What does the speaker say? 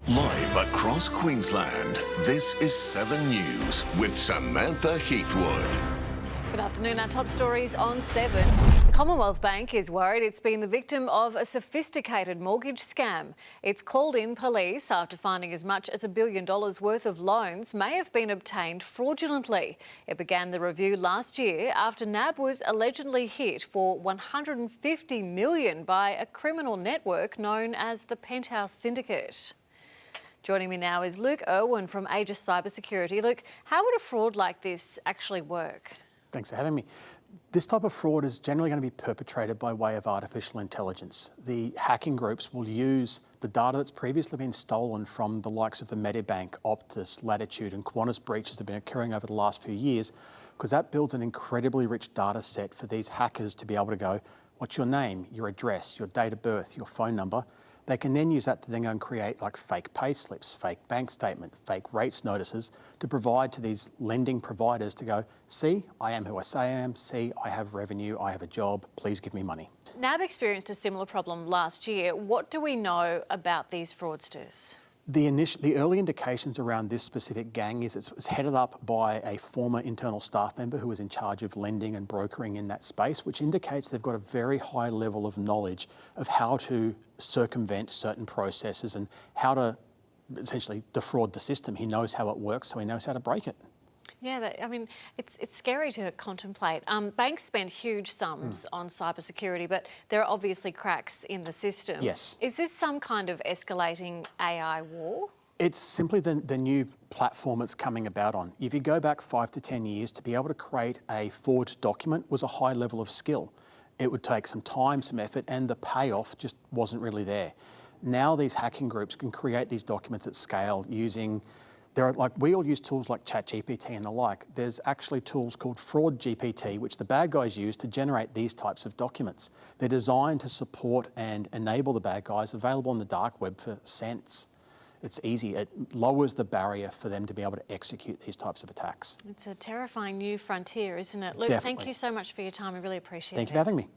Live across Queensland, this is 7 News with Samantha Heathwood. Good afternoon. Our top stories on 7. The Commonwealth Bank is worried it's been the victim of a sophisticated mortgage scam. It's called in police after finding as much as $1 billion worth of loans may have been obtained fraudulently. It began the review last year after NAB was allegedly hit for $150 million by a criminal network known as the Penthouse Syndicate. Joining me now is Irwin from Aegis Cybersecurity. Luke, how would a fraud like this actually work? Thanks for having me. This type of fraud is generally going to be perpetrated by way of artificial intelligence. The hacking groups will use the data that's previously been stolen from the likes of the Medibank, Optus, Latitude and Qantas breaches that have been occurring over the last few years, because that builds an incredibly rich data set for these hackers to be able to go, what's your name, your address, your date of birth, your phone number. They can then use that to then go and create like fake pay slips, fake bank statement, fake rates notices to provide to these lending providers to go, see, I am who I say I am, see, I have revenue, I have a job, please give me money. NAB experienced a similar problem last year. What do we know about these fraudsters? The early indications around this specific gang is it's headed up by a former internal staff member who was in charge of lending and brokering in that space, which indicates they've got a very high level of knowledge of how to circumvent certain processes and how to essentially defraud the system. He knows how it works, so he knows how to break it. Yeah, it's scary to contemplate. Banks spend huge sums on cybersecurity, but there are obviously cracks in the system. Yes. Is this some kind of escalating AI war? It's simply the new platform it's coming about on. If you go back 5 to 10 years, to be able to create a forged document was a high level of skill. It would take some time, some effort, and the payoff just wasn't really there. Now these hacking groups can create these documents at scale using we all use tools like ChatGPT and the like. There's actually tools called Fraud GPT, which the bad guys use to generate these types of documents. They're designed to support and enable the bad guys, available on the dark web for cents. It's easy. It lowers the barrier for them to be able to execute these types of attacks. It's a terrifying new frontier, isn't it? Luke, Definitely. Thank you so much for your time. I really appreciate it. Thank you for having me.